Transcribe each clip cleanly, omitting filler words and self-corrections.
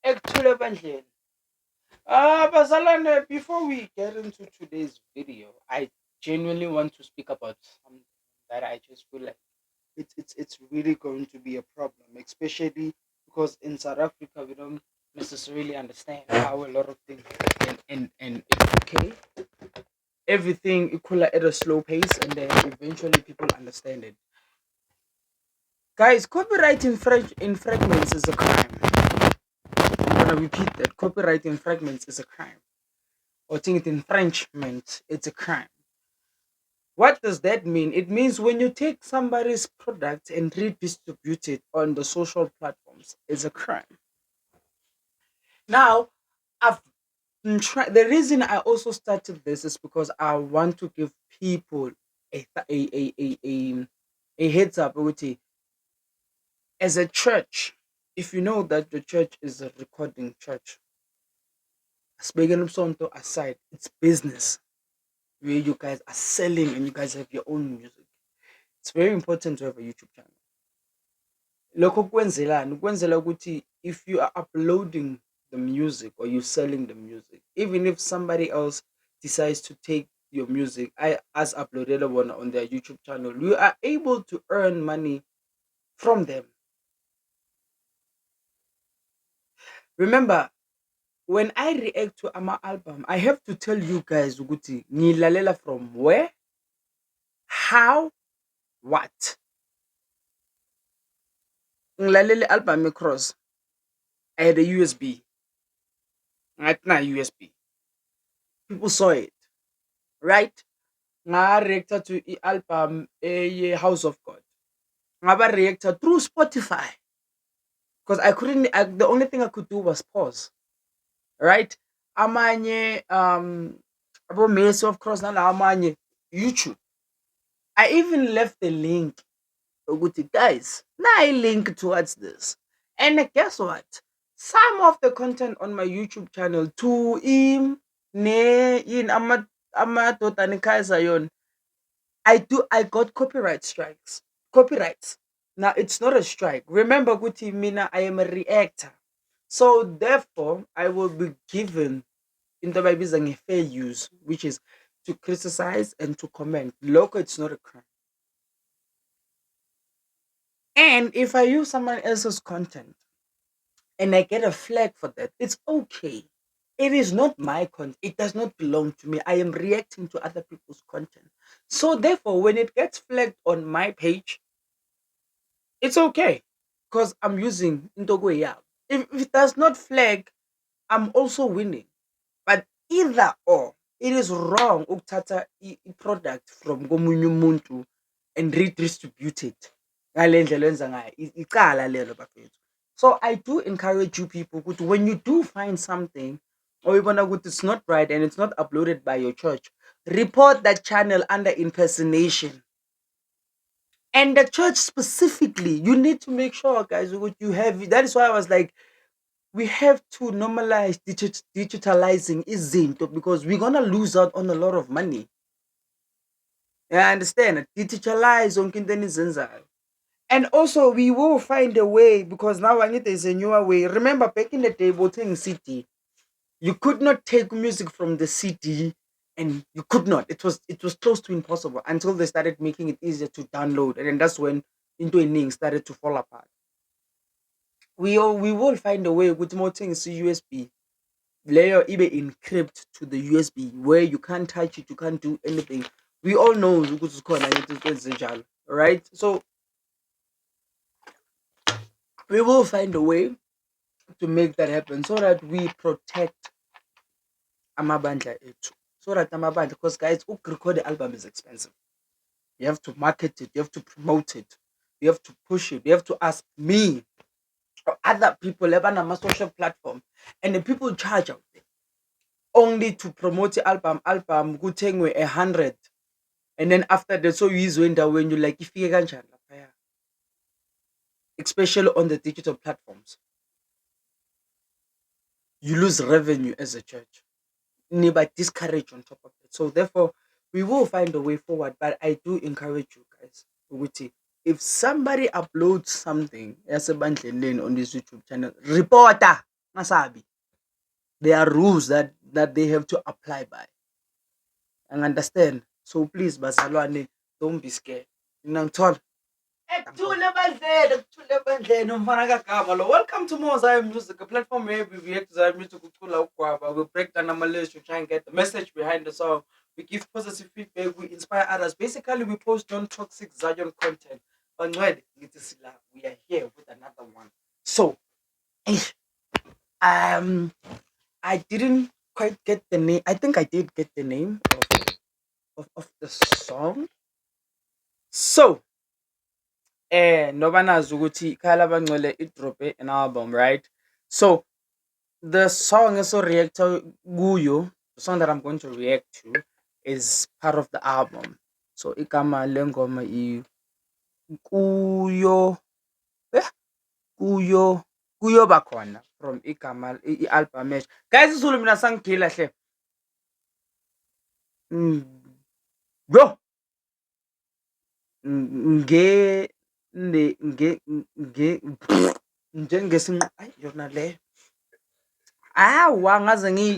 Ekuthule bandleni. Bazalwane, before we get into today's video, I genuinely want to speak about something that I just feel like it's really going to be a problem, especially because in South Africa we don't necessarily understand how a lot of things and it's okay. Everything equal at a slow pace and then eventually people understand it. Guys, copyright in fragments is a crime. I'm gonna repeat that copyright in fragments is a crime. Or think it infringement, it's a crime. What does that mean? It means when you take somebody's product and redistribute it on the social platforms, it's a crime. Now, I've the reason I also started this is because I want to give people a heads up with it. As a church, if you know that the church is a recording church, speaking of something aside, it's business where you guys are selling and you guys have your own music. It's very important to have a YouTube channel. Lokho kwenzelani? Kwenzela ukuthi if you are uploading the music or you selling the music, even if somebody else decides to take your music, I as uploaded one on their YouTube channel, you are able to earn money from them. Remember, when I react to my album, I have to tell you guys ukuthi ngilalela from where, how, what. Ngilalele album across. I had a USB. Ngathi na USB. People saw it, right? Nga-reactor to i-album House of God. Ngaba-reactor through Spotify. Because I couldn't, the only thing I could do was pause, right? Amanye, abo Mercy of course, nala amanye, YouTube. I even left the link. Ukuthi, guys, now link towards this. And guess what? Some of the content on my YouTube channel to him ne in amadoda nekhaya yon, I got copyright strikes. Copyrights. Now it's not a strike. Remember, Guti Mina, I am a reactor. So therefore, I will be given in the Bible a fair use, which is to criticize and to comment. Loco, it's not a crime. And if I use someone else's content and I get a flag for that, it's okay. It is not my content. It does not belong to me. I am reacting to other people's content. So therefore, when it gets flagged on my page, it's okay because I'm using Ntogo ya. If it does not flag, I'm also winning. But either or, it is wrong ukuthatha product from komunye umuntu and redistribute it. Ngale ndlela owenza ngayo. Icala lelo bafethu. So I do encourage you people ukuthi when you do find something or even it's not right and it's not uploaded by your church, report that channel under impersonation. And the church specifically, you need to make sure, guys, what you have. That is why I was like, we have to normalize digitalizing izinto because we're gonna lose out on a lot of money. Yeah, I understand. Digitalize on into. And also, we will find a way because now I need there's a newer way. Remember, back in the day, voting CD, you could not take music from the CD, and you could not. It was close to impossible until they started making it easier to download, and then that's when into a started to fall apart. We will find a way with more things USB layer even encrypt to the USB where you can't touch it, you can't do anything. We all know ukuthi khona into ezinjalo, right? So we will find a way to make that happen so that we protect amabandla ethu. So that amabandla, because guys, record the album is expensive. You have to market it, you have to promote it, you have to push it, you have to ask me or other people even on my social platform, and the people charge out there only to promote the album kuthengwe 100, and then after that so uyizwe when you like ifike kanjani laphaya, especially on the digital platforms. You lose revenue as a church. Never discourage on top of it. So therefore, we will find a way forward. But I do encourage you guys, ukuthi, if somebody uploads something as a bundle on this YouTube channel, reporter, Masabi. There are rules that they have to apply by and understand. So please, bazalwane, don't be scared. Nangithole. Ekuthule bandleni, ekuthule bandleni, umfana kagama lo. Welcome to Mosaic Music, a platform where we react to Zion music ukucula ugwaba. We break down our lyrics to try and get the message behind the song. We give positive feedback, we inspire others. Basically, we post non-toxic Zion content. But we are here with another one. So, um, I didn't quite get the name. I think I did get the name of the song. So, nobanazi ukuthi Khala Bangcwele idrophe an album, right? So the song is so reactor kuyo, the song that I'm going to react to is part of the album. So igama lengoma kuyo eh, kuyo kuyo bakhona from igama album ethu. Guys, isizulu mina sangigila hle. Bro, nge njengesinqa ayi yona le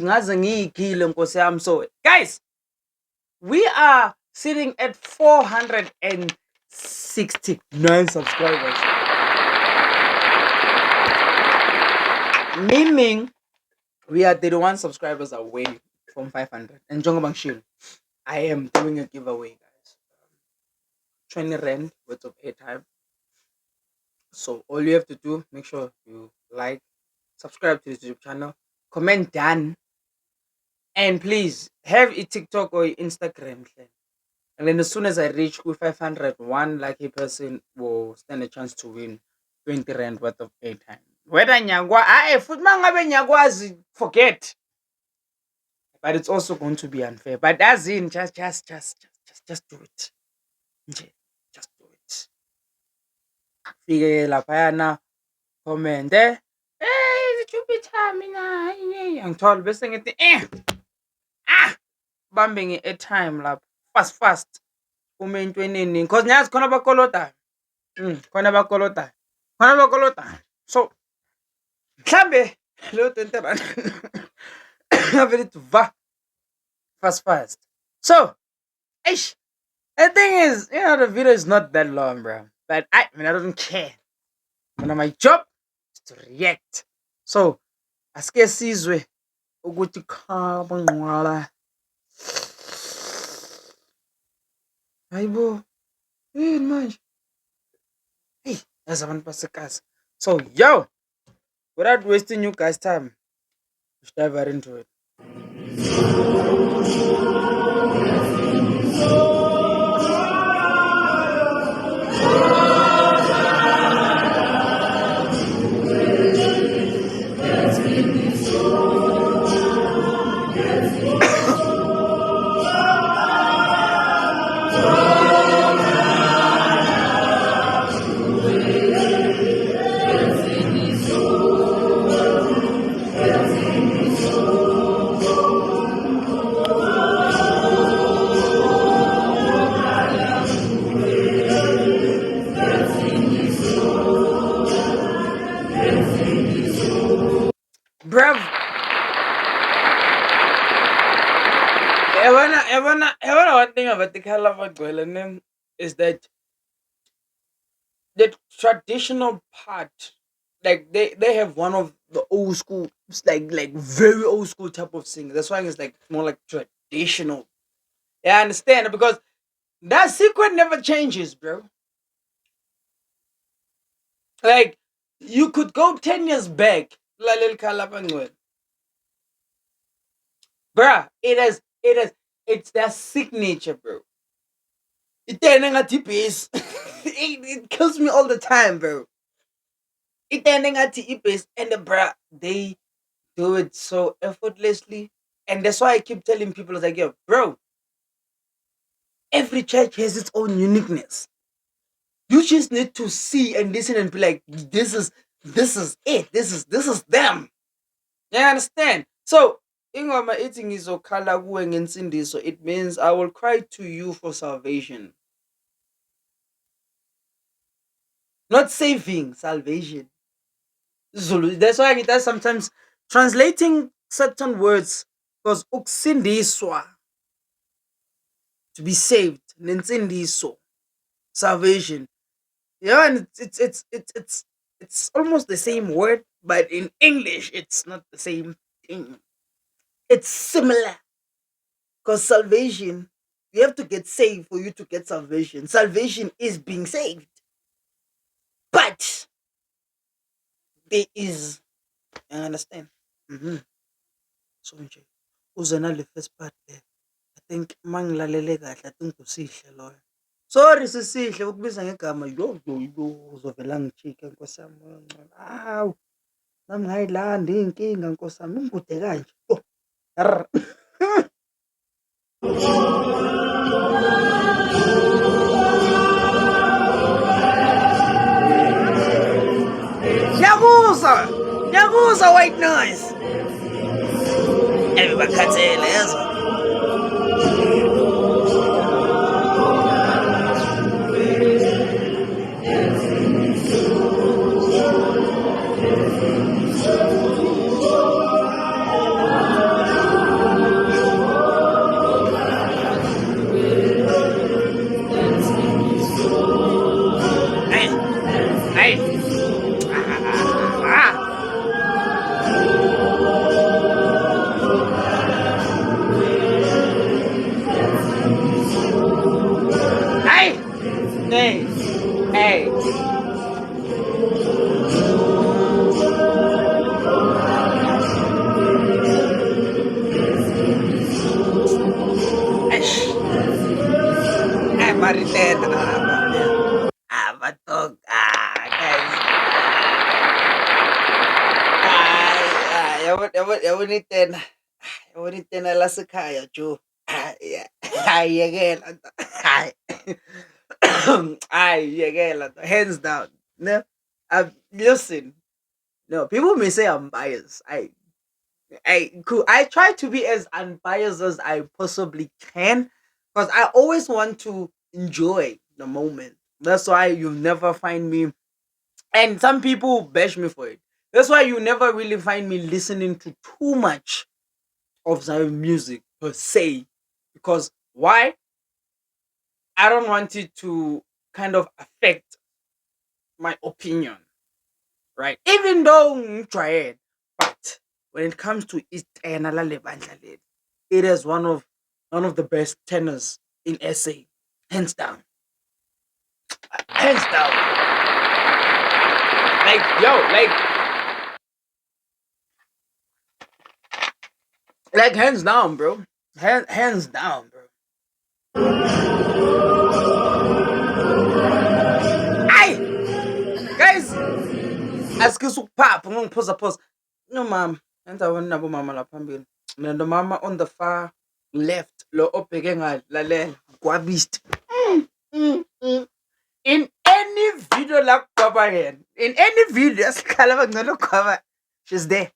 ngaze ngiyigile nkosi yami. So guys, we are sitting at 469 subscribers, meaning we are 31 subscribers away from 500. And njengoba ngishilo, I am doing a giveaway, guys. 20 rand worth of airtime. So all you have to do, make sure you like, subscribe to the YouTube channel, comment done, and please have a TikTok or Instagram. And then as soon as I reach 500, one lucky person will stand a chance to win 20 rand worth of airtime. Whether nyagwa, futhi mangabe nyakwazi, forget. But it's also going to be unfair. But as in, just do it. Nje, just do it. Fike laphayana, comment hey, Jupiter mina, angithole bese ngithi bambe nge-airtime lapho fast ume entweni eningi because ngiyazi khona abakolodayo. Khona abakolodayo. So mhlambe leyo 20 rand ngavele ithi va fast. So the thing is, the video is not that long, bro. But I don't care. My job is to react. So asike sizwe ukuthi khaba nqwala. Hayibo. Yini manje? Hey, as abantu basekazi. So yo, without wasting you guys' time, let's dive right into it. Bruv, one thing about the Khala Bangcwele name is that the traditional part, like they have one of the old school, like very old school type of singing. That's why it's like more like traditional. Yeah, I understand because that secret never changes, bro. Like you could go 10 years back, Lalil Khala Bangcwele. Bruh, it's their signature, bro. It kills me all the time, bro. And the bruh, they do it so effortlessly. And that's why I keep telling people like, yo, bro, every church has its own uniqueness. You just need to see and listen and be like, this is it. This is them. You understand? So ingoma eating is okhala kuwe ngensindiso. It means I will cry to you for salvation. Not saving, salvation. Zulu. That's why sometimes Translating certain words, because ukusindiswa, to be saved, nensindiso, salvation. Yeah, and it's almost the same word, but in English it's not the same thing. It's similar, because salvation, you have to get saved for you to get salvation. Salvation is being saved, but there is, you understand? Mm-hmm. So nje uze nale first part there. I think mangilalele kahle, I think usihle loyo. Sorry sisihle ukubiza ngegama yo uzovela ngijike Nkosi yami moya ongcwele. Hawu, nami ngayilanda iy'nkinga Nkosi yami, ungikude kanje. Oh, arr. Ngiyakuzwa! Ngiyakuzwa white noise! Bakhathele yezwa. Hey, hey. Ah. Hey! Hey! Hey! Eish. Maritena. Batog. Guys. Yabona itena. Yabona itena lasekhaya Joe. Yeah. Hayi yekela nto. Hayi. Hayi yekela nto. Hands down. No. Listen. No, people may say I'm biased. Cool. I try to be as unbiased as I possibly can, because I always want to enjoy the moment. That's why you never find me, and some people bash me for it. That's why you never really find me listening to too much of Zion music per se. Because why? I don't want it to kind of affect my opinion, right? Even though try it, but when it comes to it is one of the best tenors in SA, hands down, hands down. Like yo, like hands down, bro. Hands down, bro. Ay, guys, askis ukupapa ngiphosa. No mama, endaweni nabo mama la phambili. Mina no mama on the far left, lo obheke ngalalela kwabist. In any video la kwaba yena, in any video yasikhala bangcono kwaba, she's there.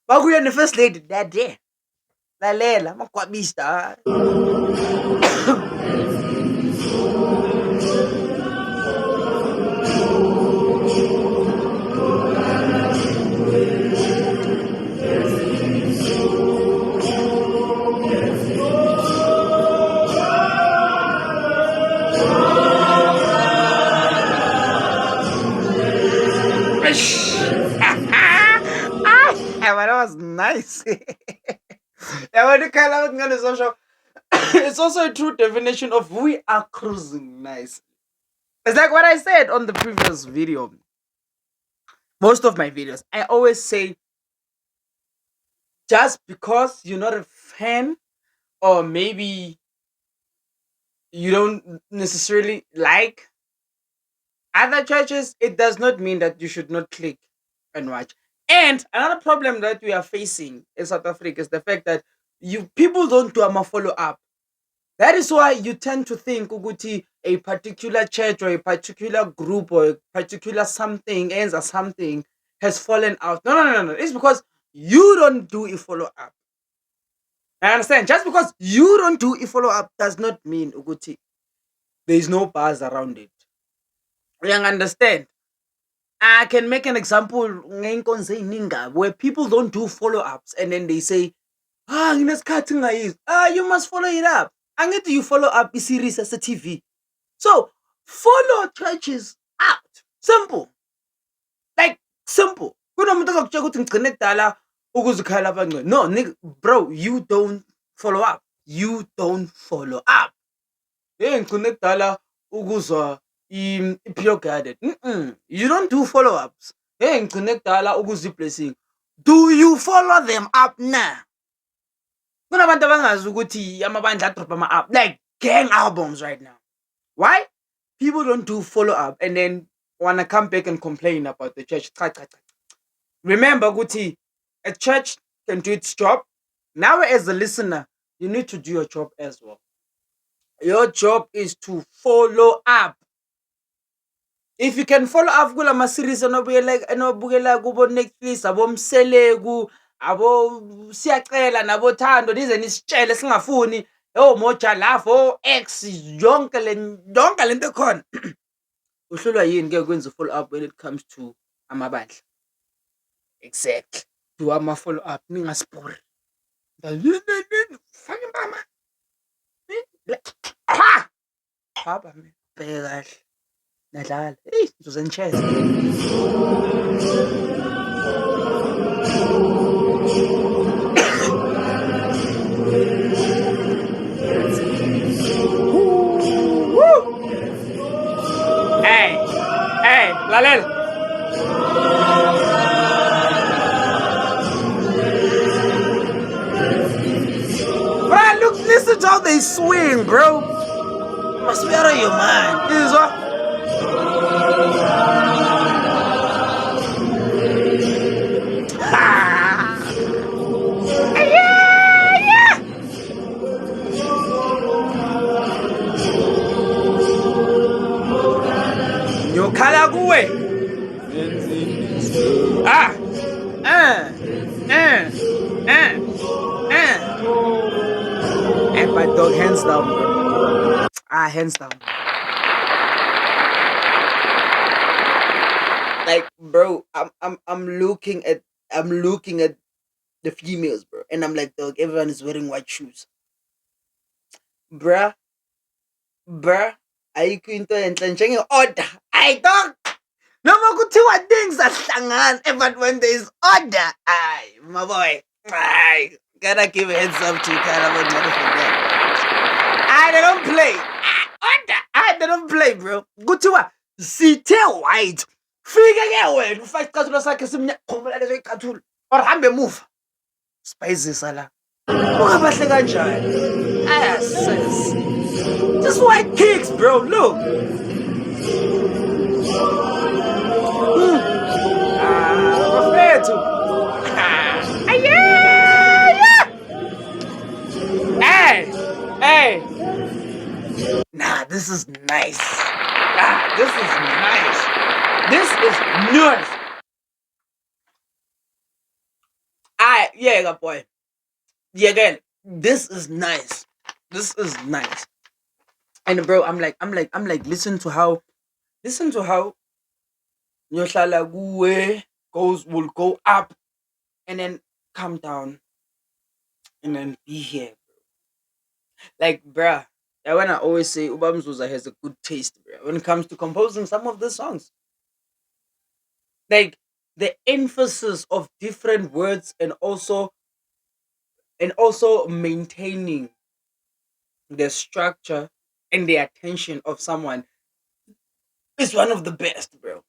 Bakuya ne first lady, they're there. Lalela makwabista. That was nice. It's also a true definition of we are cruising nice. It's like what I said on the previous video. Most of my videos, I always say, just because you're not a fan, or maybe you don't necessarily like other churches, it does not mean that you should not click and watch. And another problem that we are facing in South Africa is the fact that you people don't do a follow up. That is why you tend to think Uguti a particular church or a particular group or a particular something ends or something has fallen out. No. It's because you don't do a follow up. I understand. Just because you don't do a follow up does not mean Uguti there is no buzz around it. You understand? I can make an example ngeenkonzo eziningi where people don't do follow-ups and then they say, nginesikhathi ngayizwa. You must follow it up. Angithi you follow up i-series ase-TV. So, follow churches out. Simple. Like, simple. Kunomuntu ozokutshela ukuthi ngigcine kudala ukuzikhala abangcwele. No, nigga, bro, you don't follow up. You don't follow up. Hey, ngigcine kudala ukuzwa i-Pure Garden. You don't do follow-ups. Hey, ngigcine kudala ukuzwa i-Blessing. Do you follow them up now? Kunabantu abangazi ukuthi amabandla adrop ama-up like gang albums right now. Why? People don't do follow-up and then wanna come back and complain about the church. Cha, cha, cha. Remember, Guti, a church can do its job. Now, as a listener, you need to do your job as well. Your job is to follow up. If you can follow up kula ma-series enobukela kubo Netflix, abo Mseleku, abo Siyacela nabo Thando, nize nisitshele singafuni, Moja Love, X, yonke lento khona. Uhlulwa yini ke kwenza follow up when it comes to amabandla? Exactly. Do ama-follow up ningasipori. Fake mama. Haba mina. Bheka kahle. Nadlala. Ngizoze ngisheze. Hey, lalela. Bro, look, listen to how they swing, bro. You must be out of your mind. This is what. Nyokhala kuwe. And my dog, hands down, bro. Hands down. Like, bro, I'm looking at the females, bro, and I'm like, dog, everyone is wearing white shoes. Bruh, ayikho into enhle njenge-order. Ayi dog, noma kuthiwa things ahlangana, but when there is order, ayi my boy, ayi gotta give a heads up to kind of for that. They don't play. Order, they don't play, bro. Kuthiwa sithe white. Fika ke wena ufake isicathulo sakhe simnyama lezo icathulo or hambe move. Spices la. Ungabahle kanjani? Sis. Just white kicks, bro. Look. Perfeito. Hey. Nah, this is nice. This is nice. This is nice. Yeah, boy. Yeah, again. This is nice. This is nice. And bro, I'm like, listen to how Nyoshala Guwe will go up and then come down and then be here, bro. Like, bruh, when I always say Ubamzuza has a good taste, bro, when it comes to composing some of the songs. Like the emphasis of different words and also maintaining the structure and the attention of someone is one of the best, bro.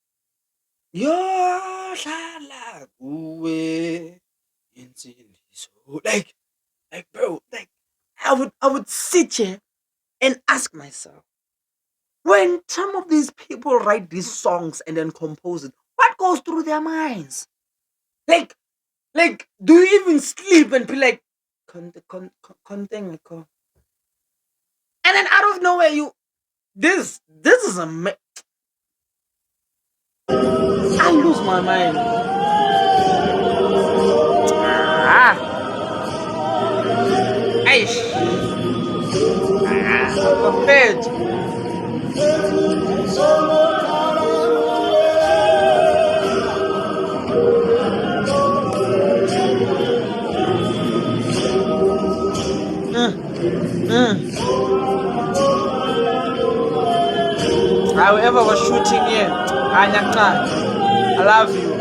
Like, bro, like I would sit here and ask myself, when some of these people write these songs and then compose it, what goes through their minds? Like, do you even sleep and be like, and then out of nowhere, this is I lose my mind. Aish. Perfeito. Mm. Whoever was shooting here, I love you.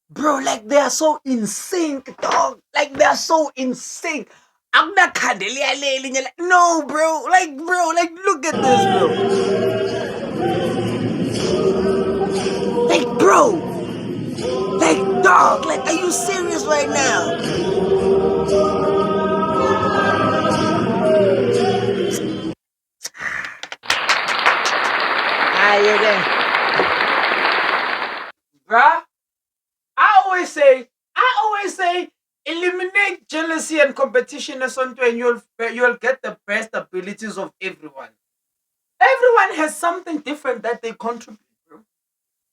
Bro, like they are so in sync, dog. Like they are so in sync. I'm not like, no, bro. Like, look at this, bro. Like, bro. Like, dog. Like, are you serious right now? Ah, yeah, then. Bruh, I always say, eliminate jealousy and competition or something, and you'll get the best abilities of everyone. Everyone has something different that they contribute. Bro.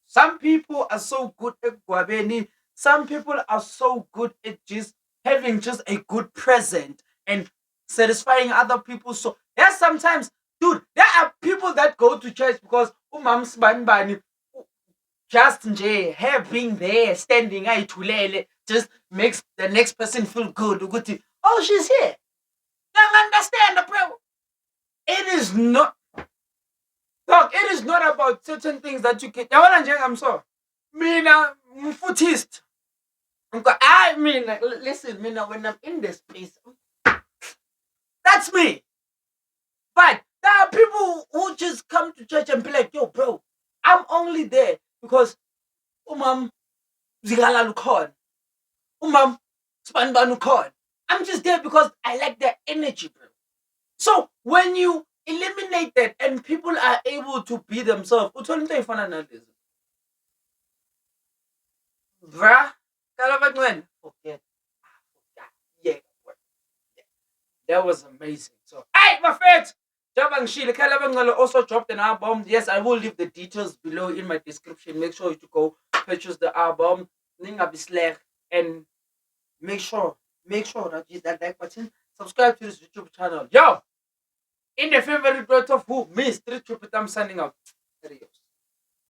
Some people are so good at guabeni. Some people are so good at just having just a good present and satisfying other people. So there's sometimes, dude, there are people that go to church because umam sbanbani just nje her being there, standing ayithulele, just makes the next person feel good. Ukuthi, oh, she's here. Don't understand, bro. It is not. Dog, it is not about certain things that you can. Yabona nje I'm so. Mina mfutist. I mean, listen, mina when I'm in this place, that's me. But there are people who just come to church and be like, yo, bro, I'm only there because umam zigala lukhona. Umam spanbanu khona. I'm just there because I like their energy, bro. So when you eliminate that and people are able to be themselves, uthola into eyifana nalezi. Bruh, Kalabangwen, forget. Yeah, that was amazing. So, hey, my friends, Jabang Shile Kalabangalo also dropped an album. Yes, I will leave the details below in my description. Make sure you go purchase the album. Ninga Bislech, and make sure that you hit that like button. Subscribe to this YouTube channel. Yo, in the favorite word of who? Me, Street Trooper, I'm signing out. Adios.